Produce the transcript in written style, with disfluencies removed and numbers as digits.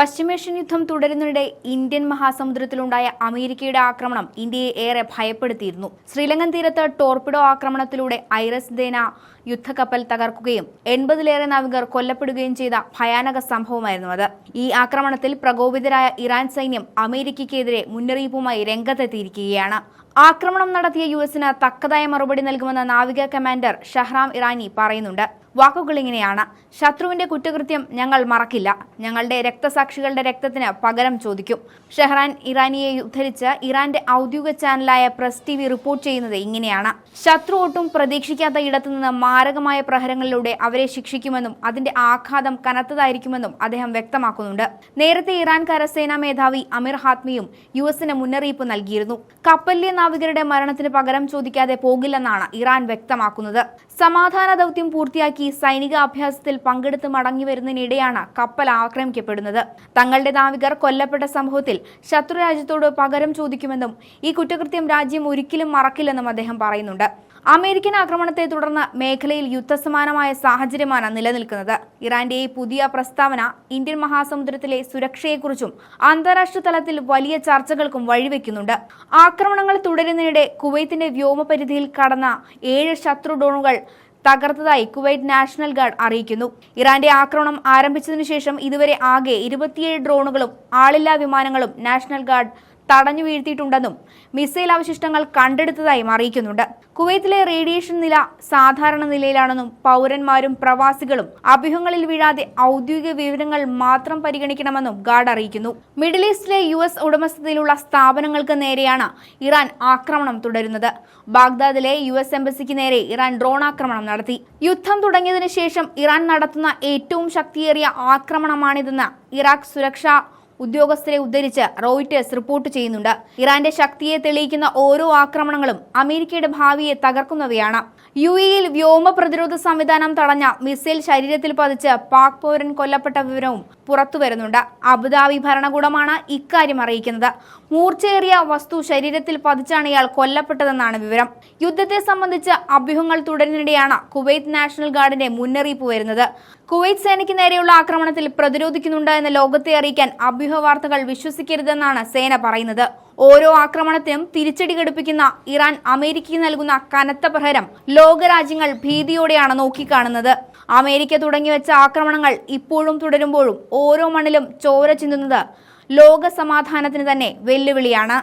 പശ്ചിമേഷ്യൻ യുദ്ധം തുടരുന്നതിനിടെ ഇന്ത്യൻ മഹാസമുദ്രത്തിലുണ്ടായ അമേരിക്കയുടെ ആക്രമണം ഇന്ത്യയെ ഏറെ ഭയപ്പെടുത്തിയിരുന്നു. ശ്രീലങ്കൻ തീരത്ത് ടോർപിഡോ ആക്രമണത്തിലൂടെ ഐറസ് ദേന യുദ്ധക്കപ്പൽ തകർക്കുകയും 80-ലേറെ നാവികർ കൊല്ലപ്പെടുകയും ചെയ്ത ഭയാനക സംഭവമായിരുന്നു അത്. ഈ ആക്രമണത്തിൽ പ്രകോപിതരായ ഇറാൻ സൈന്യം അമേരിക്കയ്ക്കെതിരെ മുന്നറിയിപ്പുമായി രംഗത്തെത്തിയിരിക്കുകയാണ്. ആക്രമണം നടത്തിയ യുഎസിന് തക്കതായ മറുപടി നൽകുമെന്ന് നാവിക കമാൻഡർ ഷഹ്റാം ഇറാനി പറയുന്നുണ്ട്. വാക്കുകൾ ഇങ്ങനെയാണ്: ശത്രുവിന്റെ കുറ്റകൃത്യം ഞങ്ങൾ മറക്കില്ല, ഞങ്ങളുടെ രക്തസാക്ഷികളുടെ രക്തത്തിന് പകരം ചോദിക്കും. ഷഹ്റാൻ ഇറാനിയെ ഉദ്ധരിച്ച് ഇറാന്റെ ഔദ്യോഗിക ചാനലായ പ്രസ് TV റിപ്പോർട്ട് ചെയ്യുന്നത് ഇങ്ങനെയാണ്: ശത്രു ഒട്ടും പ്രതീക്ഷിക്കാത്ത ഇടത്തുനിന്ന് മാരകമായ പ്രഹരങ്ങളിലൂടെ അവരെ ശിക്ഷിക്കുമെന്നും അതിന്റെ ആഘാതം കനത്തതായിരിക്കുമെന്നും അദ്ദേഹം വ്യക്തമാക്കുന്നുണ്ട്. നേരത്തെ ഇറാൻ കരസേനാ മേധാവി അമീർ ഹാത്മിയും യുഎസിന് മുന്നറിയിപ്പ് നൽകിയിരുന്നു. കപ്പലിലെ നാവികരുടെ മരണത്തിന് പകരം ചോദിക്കാതെ പോകില്ലെന്നാണ് ഇറാൻ വ്യക്തമാക്കുന്നത്. സമാധാന ദൗത്യം പൂർത്തിയാക്കി സൈനിക അഭ്യാസത്തിൽ പങ്കെടുത്ത് മടങ്ങി വരുന്നതിനിടെയാണ് കപ്പൽ ആക്രമിക്കപ്പെടുന്നത്. തങ്ങളുടെ നാവികർ കൊല്ലപ്പെട്ട സംഭവത്തിൽ ശത്രു രാജ്യത്തോട് പകരം ചോദിക്കുമെന്നും ഈ കുറ്റകൃത്യം രാജ്യം ഒരിക്കലും മറക്കില്ലെന്നും അദ്ദേഹം പറയുന്നുണ്ട്. അമേരിക്കൻ ആക്രമണത്തെ തുടർന്ന് മേഖലയിൽ യുദ്ധസമാനമായ സാഹചര്യമാണ് നിലനിൽക്കുന്നത്. ഇറാന്റെ ഈ പുതിയ പ്രസ്താവന ഇന്ത്യൻ മഹാസമുദ്രത്തിലെ സുരക്ഷയെക്കുറിച്ചും അന്താരാഷ്ട്ര തലത്തിൽ വലിയ ചർച്ചകൾക്കും വഴിവെക്കുന്നുണ്ട്. ആക്രമണങ്ങൾ തുടരുന്നതിനിടെ കുവൈത്തിന്റെ വ്യോമപരിധിയിൽ കടന്ന 7 ശത്രു ഡ്രോണുകൾ തകർത്തതായി കുവൈറ്റ് നാഷണൽ ഗാർഡ് അറിയിക്കുന്നു. ഇറാന്റെ ആക്രമണം ആരംഭിച്ചതിനു ശേഷം ഇതുവരെ ആകെ 27 ഡ്രോണുകളും ആളില്ലാ വിമാനങ്ങളും നാഷണൽ ഗാർഡ് തടഞ്ഞു വീഴ്ത്തിയിട്ടുണ്ടെന്നും മിസൈൽ അവശിഷ്ടങ്ങൾ കണ്ടെടുത്തതായും അറിയിക്കുന്നുണ്ട്. കുവൈത്തിലെ റേഡിയേഷൻ നില സാധാരണ നിലയിലാണെന്നും പൗരന്മാരും പ്രവാസികളും അഭ്യൂഹങ്ങളിൽ വീഴാതെ ഔദ്യോഗിക വിവരങ്ങൾ മാത്രം പരിഗണിക്കണമെന്നും ഗാർഡ് അറിയിക്കുന്നു. മിഡിൽ ഈസ്റ്റിലെ US ഉടമസ്ഥതയിലുള്ള സ്ഥാപനങ്ങൾക്ക് നേരെയാണ് ഇറാൻ ആക്രമണം തുടരുന്നത്. ബാഗ്ദാദിലെ US എംബസിക്ക് നേരെ ഇറാൻ ഡ്രോൺ ആക്രമണം നടത്തി. യുദ്ധം തുടങ്ങിയതിനു ശേഷം ഇറാൻ നടത്തുന്ന ഏറ്റവും ശക്തിയേറിയ ആക്രമണമാണിതെന്ന് ഇറാഖ് സുരക്ഷാ ഉദ്യോഗസ്ഥരെ ഉദ്ധരിച്ച് റോയിറ്റേഴ്സ് റിപ്പോർട്ട് ചെയ്യുന്നുണ്ട്. ഇറാന്റെ ശക്തിയെ തെളിയിക്കുന്ന ഓരോ ആക്രമണങ്ങളും അമേരിക്കയുടെ ഭാവിയെ തകർക്കുന്നവയാണ്. UAEയിൽ വ്യോമ പ്രതിരോധ സംവിധാനം തടഞ്ഞ മിസൈൽ ശരീരത്തിൽ പതിച്ച് പാക് പൗരൻ കൊല്ലപ്പെട്ട വിവരവും പുറത്തുവരുന്നുണ്ട്. അബുദാബി ഭരണകൂടമാണ് ഇക്കാര്യം അറിയിക്കുന്നത്. മൂർച്ചയേറിയ വസ്തു ശരീരത്തിൽ പതിച്ചാണ് ഇയാൾ കൊല്ലപ്പെട്ടതെന്നാണ് വിവരം. യുദ്ധത്തെ സംബന്ധിച്ച് അഭ്യൂഹങ്ങൾ തുടരുന്നതിനിടെയാണ് കുവൈത്ത് നാഷണൽ ഗാർഡിന്റെ മുന്നറിയിപ്പ് വരുന്നത്. കുവൈത്ത് സേനയ്ക്ക് നേരെയുള്ള ആക്രമണത്തിൽ പ്രതിരോധിക്കുന്നുണ്ട് എന്ന് ലോകത്തെ അറിയിക്കാൻ അഭ്യൂഹ വാർത്തകൾ വിശ്വസിക്കരുതെന്നാണ് സേന പറയുന്നത്. ഓരോ ആക്രമണത്തിനും തിരിച്ചടി ഘടിപ്പിക്കുന്ന ഇറാൻ അമേരിക്കയ്ക്ക് നൽകുന്ന കനത്ത പ്രഹരം ലോകരാജ്യങ്ങൾ ഭീതിയോടെയാണ് നോക്കിക്കാണുന്നത്. അമേരിക്ക തുടങ്ങിവെച്ച ആക്രമണങ്ങൾ ഇപ്പോഴും തുടരുമ്പോഴും ഓരോ മണ്ണിലും ചോര ചിന്തുന്നത് ലോക സമാധാനത്തിന് തന്നെ വെല്ലുവിളിയാണ്.